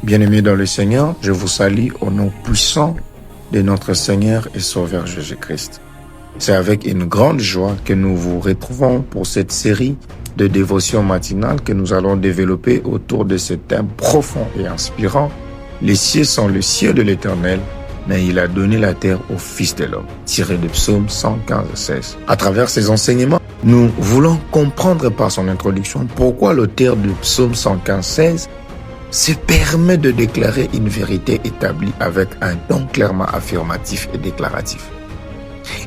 Bien-aimés dans le Seigneur, je vous salue au nom puissant de notre Seigneur et Sauveur Jésus-Christ. C'est avec une grande joie que nous vous retrouvons pour cette série de dévotions matinales que nous allons développer autour de ce thème profond et inspirant. Les cieux sont le ciel de l'Éternel, mais il a donné la terre au Fils de l'homme, tiré de Psaume 115:16. À travers ces enseignements, nous voulons comprendre par son introduction pourquoi l'auteur du Psaume 115:16 se permet de déclarer une vérité établie avec un ton clairement affirmatif et déclaratif.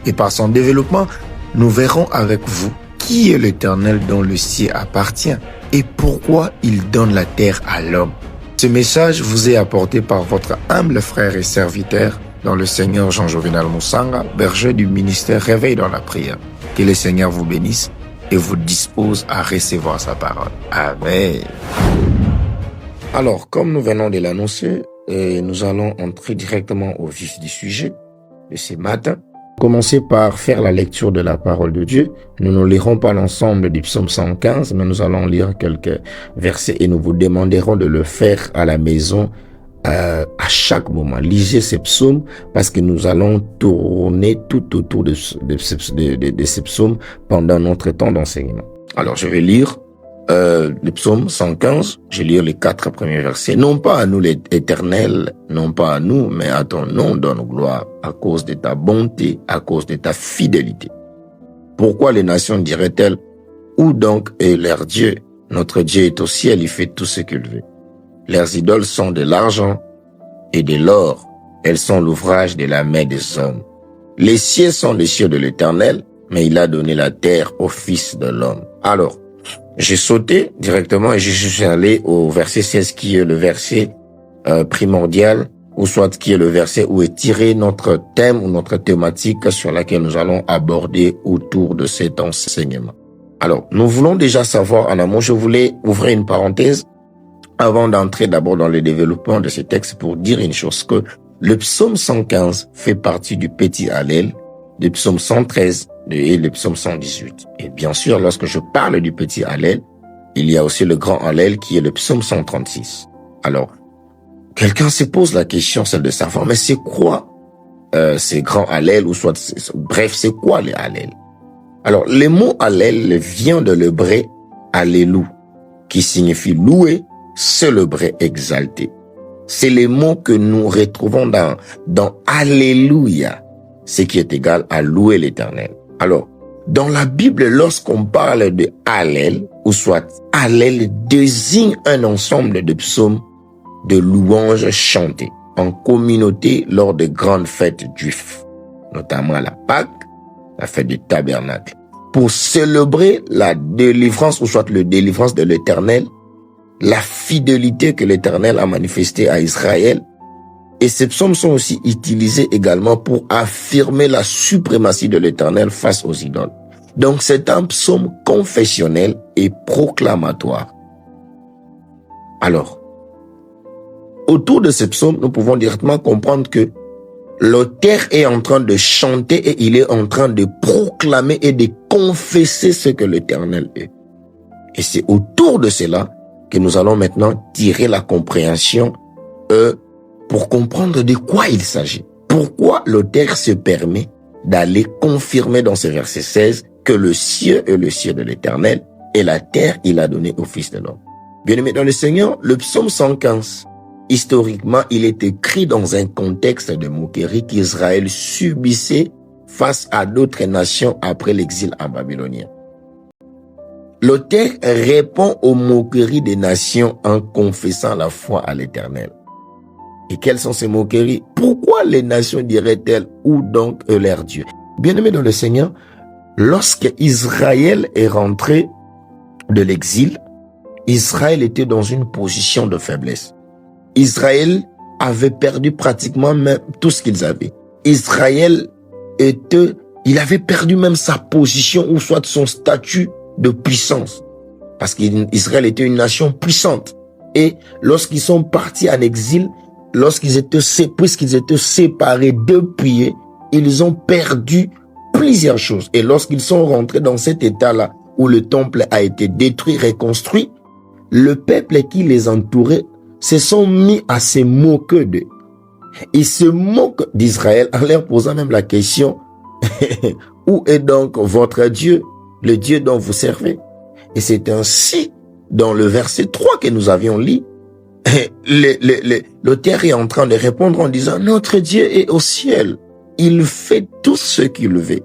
Et par son développement, nous verrons avec vous qui est l'Éternel dont le ciel appartient et pourquoi il donne la terre à l'homme. Ce message vous est apporté par votre humble frère et serviteur dans le Seigneur Jean-Jovenal Moussanga, berger du ministère Réveil dans la prière. Que le Seigneur vous bénisse et vous dispose à recevoir sa parole. Amen. Alors, comme nous venons de l'annoncer, nous allons entrer directement au vif du sujet de ce matin. Commencer par faire la lecture de la parole de Dieu. Nous ne lirons pas l'ensemble du psaume 115, mais nous allons lire quelques versets et nous vous demanderons de le faire à la maison à chaque moment. Lisez ces psaumes parce que nous allons tourner tout autour de ces psaumes pendant notre temps d'enseignement. Alors, je vais lire le psaume 115, je lis les 4 premiers versets. Non pas à nous l'Éternel, non pas à nous, mais à ton nom donne gloire, à cause de ta bonté, à cause de ta fidélité. Pourquoi les nations diraient-elles, où donc est leur Dieu? Notre Dieu est au ciel, il fait tout ce qu'il veut. Leurs idoles sont de l'argent et de l'or, elles sont l'ouvrage de la main des hommes. Les cieux sont les cieux de l'Éternel, mais il a donné la terre au Fils de l'homme. Alors, j'ai sauté directement et je suis allé au verset 16 qui est le verset primordial, ou soit qui est le verset où est tiré notre thème ou notre thématique sur laquelle nous allons aborder autour de cet enseignement. Alors, nous voulons déjà savoir en amont, je voulais ouvrir une parenthèse avant d'entrer d'abord dans le développement de ce texte pour dire une chose, que le psaume 115 fait partie du petit Hallel, du psaume 113 et le psaume 118. Et bien sûr, lorsque je parle du petit Hallel, il y a aussi le grand Hallel qui est le psaume 136. Alors, quelqu'un se pose la question, celle de savoir, mais c'est quoi ces grands Hallel ou soit, bref, c'est quoi les Hallel? Alors, le mot Hallel vient de l'hébreu Allelou, qui signifie louer, célébrer, exalter. C'est le mot que nous retrouvons dans Alléluia, ce qui est égal à louer l'Éternel. Alors, dans la Bible, lorsqu'on parle de Hallel, ou soit Hallel désigne un ensemble de psaumes de louanges chantées en communauté lors de grandes fêtes juives, notamment la Pâque, la fête du tabernacle, pour célébrer la délivrance, ou soit le délivrance de l'Éternel, la fidélité que l'Éternel a manifestée à Israël. Et ces psaumes sont aussi utilisés également pour affirmer la suprématie de l'Éternel face aux idoles. Donc c'est un psaume confessionnel et proclamatoire. Alors, autour de ces psaumes, nous pouvons directement comprendre que l'auteur est en train de chanter et il est en train de proclamer et de confesser ce que l'Éternel est. Et c'est autour de cela que nous allons maintenant tirer la compréhension pour comprendre de quoi il s'agit. Pourquoi l'auteur se permet d'aller confirmer dans ce verset 16 que le ciel est le ciel de l'Éternel et la terre il a donné au Fils de l'homme. Bien-aimés dans le Seigneur, le psaume 115, historiquement, il est écrit dans un contexte de moquerie qu'Israël subissait face à d'autres nations après l'exil en Babylonien. L'auteur répond aux moqueries des nations en confessant la foi à l'Éternel. Et quelles sont ces moqueries? Pourquoi les nations diraient-elles où donc est leur Dieu? Bien-aimés dans le Seigneur, lorsque Israël est rentré de l'exil, Israël était dans une position de faiblesse. Israël avait perdu pratiquement même tout ce qu'ils avaient. Israël il avait perdu même sa position ou soit son statut de puissance. Parce qu'Israël était une nation puissante. Et lorsqu'ils sont partis en exil, puisqu'ils étaient séparés depuis, ils ont perdu plusieurs choses. Et lorsqu'ils sont rentrés dans cet état-là, où le temple a été détruit, reconstruit, le peuple qui les entourait se sont mis à se moquer d'eux. Ils se moquent d'Israël en leur posant même la question, où est donc votre Dieu, le Dieu dont vous servez? Et c'est ainsi, dans le verset 3 que nous avions lu, l'auteur est en train de répondre en disant, notre Dieu est au ciel. Il fait tout ce qu'il veut.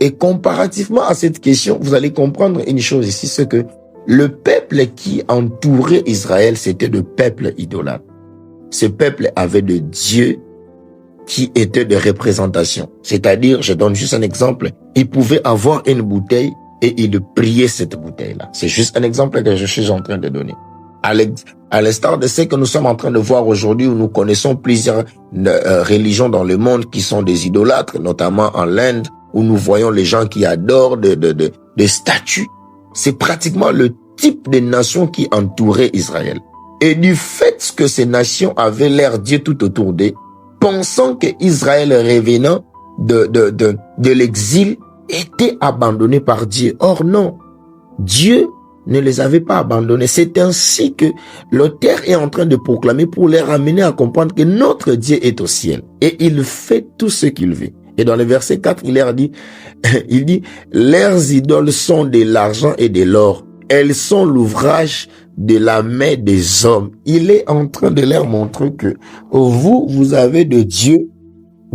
Et comparativement à cette question, vous allez comprendre une chose ici, c'est que le peuple qui entourait Israël, c'était le peuple idolâtre. Ce peuple avait de dieux qui étaient de représentation. C'est-à-dire, je donne juste un exemple, il pouvait avoir une bouteille et il priait cette bouteille-là. C'est juste un exemple que je suis en train de donner. À l'instar de ce que nous sommes en train de voir aujourd'hui, où nous connaissons plusieurs religions dans le monde qui sont des idolâtres, notamment en Inde, où nous voyons les gens qui adorent des statues. C'est pratiquement le type de nation qui entourait Israël. Et du fait que ces nations avaient leur Dieu tout autour d'eux, pensant que Israël revenant de l'exil était abandonné par Dieu. Or non, Dieu ne les avait pas abandonnés. C'est ainsi que l'auteur est en train de proclamer pour les ramener à comprendre que notre Dieu est au ciel et il fait tout ce qu'il veut. Et dans le verset 4, il leur dit, leurs idoles sont de l'argent et de l'or. Elles sont l'ouvrage de la main des hommes. Il est en train de leur montrer que vous avez de dieux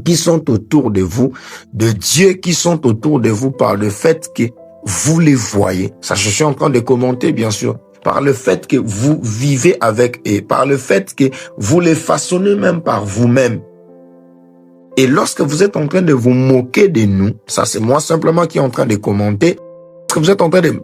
qui sont autour de vous, de dieux qui sont autour de vous par le fait que vous les voyez. Ça, je suis en train de commenter, bien sûr. Par le fait que vous vivez avec eux, par le fait que vous les façonnez même par vous-même. Et lorsque vous êtes en train de vous moquer de nous, ça c'est moi simplement qui est en train de commenter,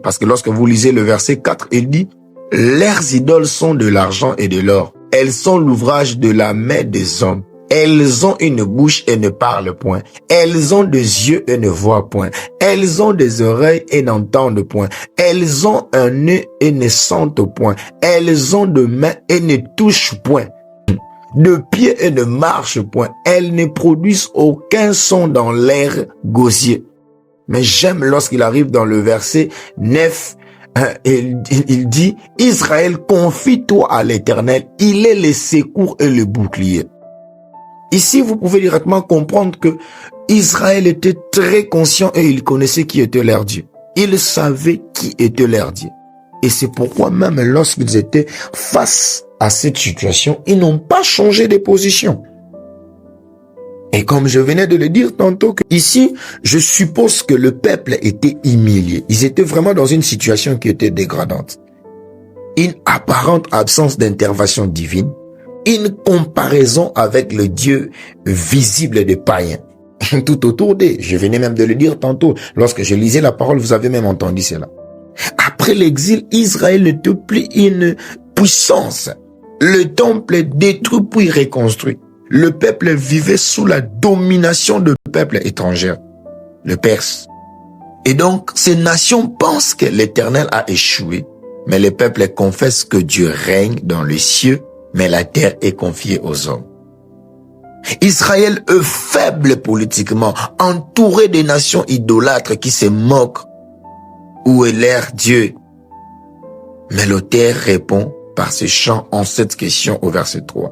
parce que lorsque vous lisez le verset 4, il dit, leurs idoles sont de l'argent et de l'or. Elles sont l'ouvrage de la main des hommes. Elles ont une bouche et ne parlent point. Elles ont des yeux et ne voient point. Elles ont des oreilles et n'entendent point. Elles ont un nez et ne sentent point. Elles ont des mains et ne touchent point. De pieds et ne marchent point. Elles ne produisent aucun son dans l'air gosier. Mais j'aime lorsqu'il arrive dans le verset 9, il dit, Israël, confie-toi à l'Éternel. Il est le secours et le bouclier. Ici, vous pouvez directement comprendre que Israël était très conscient et il connaissait qui était leur Dieu. Il savait qui était leur Dieu. Et c'est pourquoi même lorsqu'ils étaient face à cette situation, ils n'ont pas changé de position. Et comme je venais de le dire tantôt, que ici, je suppose que le peuple était humilié. Ils étaient vraiment dans une situation qui était dégradante. Une apparente absence d'intervention divine. Une comparaison avec le Dieu visible des païens. Tout autour d'eux. Je venais même de le dire tantôt. Lorsque je lisais la parole, vous avez même entendu cela. Après l'exil, Israël n'était plus une puissance. Le temple est détruit puis reconstruit. Le peuple vivait sous la domination de peuples étrangers, le Perse. Et donc, ces nations pensent que l'Éternel a échoué, mais le peuple confesse que Dieu règne dans les cieux, mais la terre est confiée aux hommes. Israël est faible politiquement, entouré des nations idolâtres qui se moquent. Où est leur Dieu? Mais l'auteur répond par ce chant en cette question au verset 3.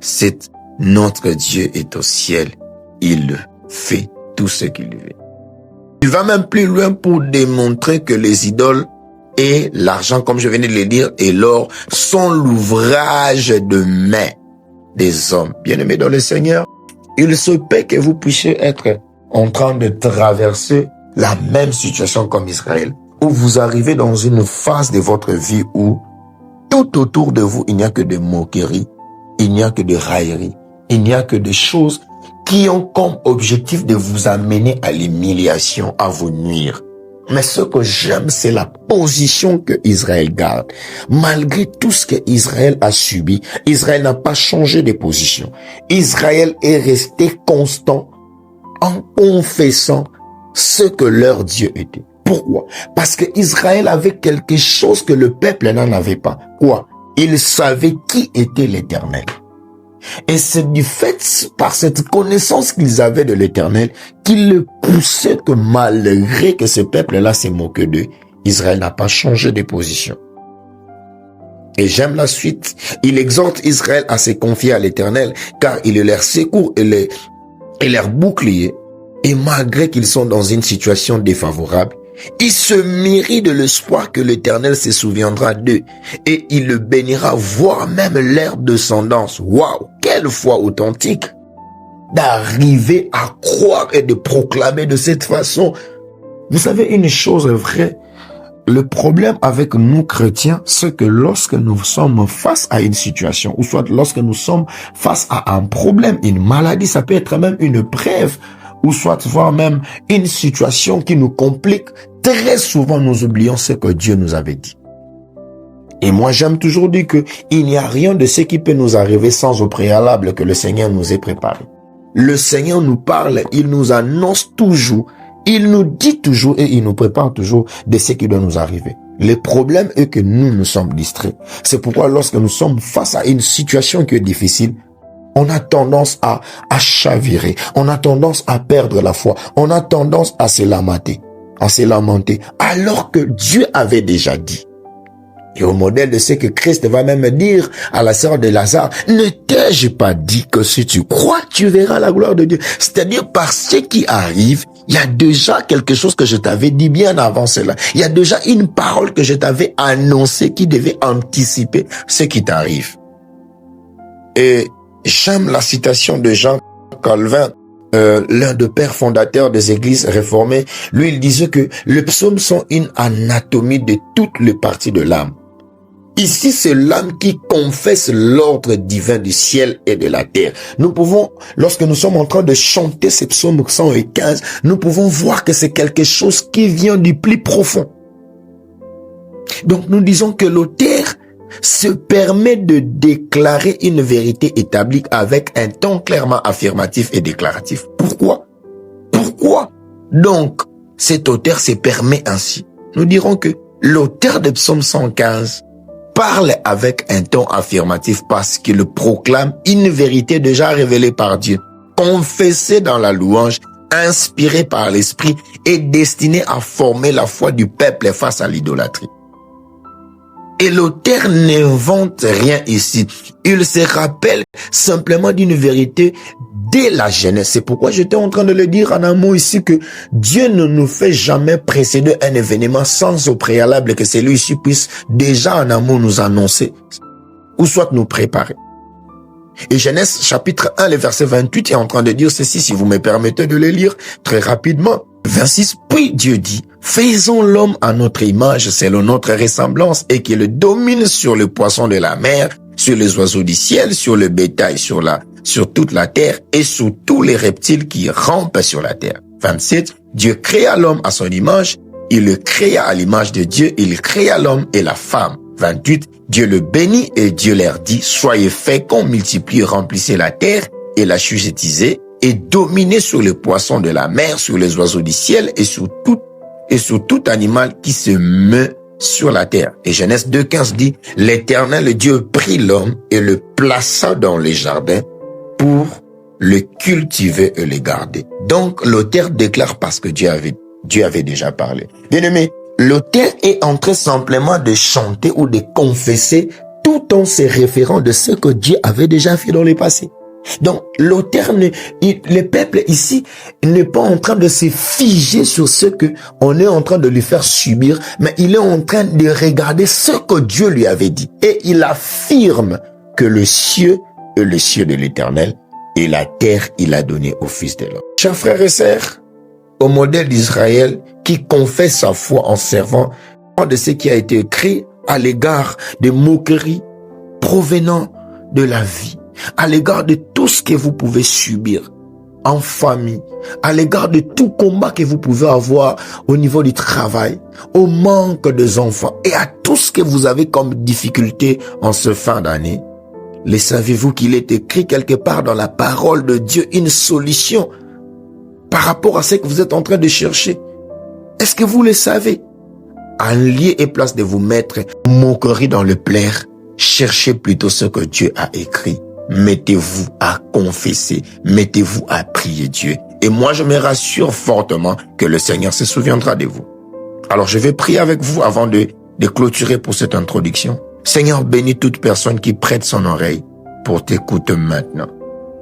C'est notre Dieu est au ciel. Il fait tout ce qu'il veut. Il va même plus loin pour démontrer que les idoles et l'argent, comme je venais de le dire, et l'or sont l'ouvrage de main des hommes. Bien-aimés dans le Seigneur, il se peut que vous puissiez être en train de traverser la même situation comme Israël, où vous arrivez dans une phase de votre vie où tout autour de vous, il n'y a que des moqueries, il n'y a que des railleries, il n'y a que des choses qui ont comme objectif de vous amener à l'humiliation, à vous nuire. Mais ce que j'aime, c'est la position que Israël garde. Malgré tout ce que Israël a subi, Israël n'a pas changé de position. Israël est resté constant en confessant ce que leur Dieu était. Pourquoi? Parce que Israël avait quelque chose que le peuple n'en avait pas. Quoi? Il savait qui était l'Éternel. Et c'est du fait, par cette connaissance qu'ils avaient de l'Éternel, qu'ils le poussaient que malgré que ce peuple-là s'est moqué d'eux, Israël n'a pas changé de position. Et j'aime la suite. Il exhorte Israël à se confier à l'Éternel, car il est leur secours et leur bouclier. Et malgré qu'ils sont dans une situation défavorable, ils se méritent de l'espoir que l'Éternel se souviendra d'eux et il le bénira, voire même leur descendance. Waouh, quelle foi authentique d'arriver à croire et de proclamer de cette façon. Vous savez, une chose est vraie, le problème avec nous chrétiens, c'est que lorsque nous sommes face à une situation, ou soit lorsque nous sommes face à un problème, une maladie, ça peut être même une brève, ou soit voire même une situation qui nous complique, très souvent nous oublions ce que Dieu nous avait dit. Et moi j'aime toujours dire que il n'y a rien de ce qui peut nous arriver sans au préalable que le Seigneur nous ait préparé. Le Seigneur nous parle, il nous annonce toujours, il nous dit toujours et il nous prépare toujours de ce qui doit nous arriver. Le problème est que nous sommes distraits. C'est pourquoi lorsque nous sommes face à une situation qui est difficile, on a tendance à chavirer, on a tendance à perdre la foi, on a tendance à se lamenter, alors que Dieu avait déjà dit. Et au modèle de ce que Christ va même dire à la sœur de Lazare, ne t'ai-je pas dit que si tu crois, tu verras la gloire de Dieu. C'est-à-dire par ce qui arrive, il y a déjà quelque chose que je t'avais dit bien avant cela. Il y a déjà une parole que je t'avais annoncée qui devait anticiper ce qui t'arrive. Et j'aime la citation de Jean Calvin, l'un des pères fondateurs des églises réformées. Lui, il disait que les psaumes sont une anatomie de toutes les parties de l'âme. Ici, c'est l'âme qui confesse l'ordre divin du ciel et de la terre. Nous pouvons, lorsque nous sommes en train de chanter ces psaumes 115, nous pouvons voir que c'est quelque chose qui vient du plus profond. Donc, nous disons que l'auteur se permet de déclarer une vérité établie avec un ton clairement affirmatif et déclaratif. Pourquoi? Donc, cet auteur se permet ainsi. Nous dirons que l'auteur de Psaume 115 parle avec un ton affirmatif parce qu'il proclame une vérité déjà révélée par Dieu, confessée dans la louange, inspirée par l'Esprit et destinée à former la foi du peuple face à l'idolâtrie. Et l'auteur n'invente rien ici. Il se rappelle simplement d'une vérité dès la Genèse. C'est pourquoi j'étais en train de le dire en un mot ici que Dieu ne nous fait jamais précéder un événement sans au préalable que celui-ci puisse déjà en un mot nous annoncer ou soit nous préparer. Et Genèse chapitre 1, le verset 28 est en train de dire ceci, si vous me permettez de le lire très rapidement. 26, puis Dieu dit, faisons l'homme à notre image, selon notre ressemblance, et qu'il domine sur le poisson de la mer, sur les oiseaux du ciel, sur le bétail, sur toute la terre, et sur tous les reptiles qui rampent sur la terre. 27, Dieu créa l'homme à son image, il le créa à l'image de Dieu, il créa l'homme et la femme. 28, Dieu le bénit et Dieu leur dit, soyez féconds, multipliez, remplissez la terre et la sujétisez, et dominez sur les poissons de la mer, sur les oiseaux du ciel et sur tout animal qui se meut sur la terre. Et Genèse 2,15 dit, l'Éternel Dieu prit l'homme et le plaça dans les jardins pour le cultiver et le garder. Donc l'auteur déclare parce que Dieu avait déjà parlé. Bien-aimé, l'auteur est en train simplement de chanter ou de confesser tout en se référant de ce que Dieu avait déjà fait dans le passé. Donc, l'auteur, le peuple ici n'est pas en train de se figer sur ce que on est en train de lui faire subir, mais il est en train de regarder ce que Dieu lui avait dit. Et il affirme que le ciel est le ciel de l'Éternel et la terre, il a donné au Fils de l'homme. Chers frères et sœurs, au modèle d'Israël qui confesse sa foi en servant de ce qui a été écrit à l'égard des moqueries provenant de la vie, à l'égard de tout ce que vous pouvez subir en famille, à l'égard de tout combat que vous pouvez avoir au niveau du travail, au manque des enfants et à tout ce que vous avez comme difficulté en ce fin d'année. Le savez-vous qu'il est écrit quelque part dans la parole de Dieu une solution par rapport à ce que vous êtes en train de chercher? Est-ce que vous le savez? En lieu et place de vous mettre moquerie dans le plaire, cherchez plutôt ce que Dieu a écrit. Mettez-vous à confesser, mettez-vous à prier Dieu. Et moi, je me rassure fortement que le Seigneur se souviendra de vous. Alors, je vais prier avec vous avant de clôturer pour cette introduction. Seigneur, bénis toute personne qui prête son oreille pour t'écouter maintenant.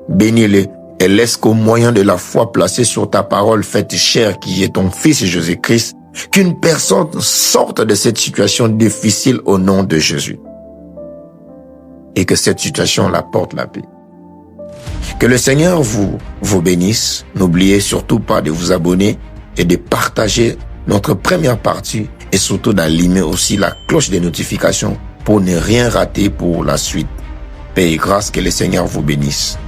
Bénis-les et laisse qu'au moyen de la foi placée sur ta parole faite chair qui est ton Fils Jésus-Christ, qu'une personne sorte de cette situation difficile au nom de Jésus. Et que cette situation l'apporte la paix. Que le Seigneur vous bénisse. N'oubliez surtout pas de vous abonner et de partager notre première partie et surtout d'allumer aussi la cloche des notifications pour ne rien rater pour la suite. Paix et grâce, que le Seigneur vous bénisse.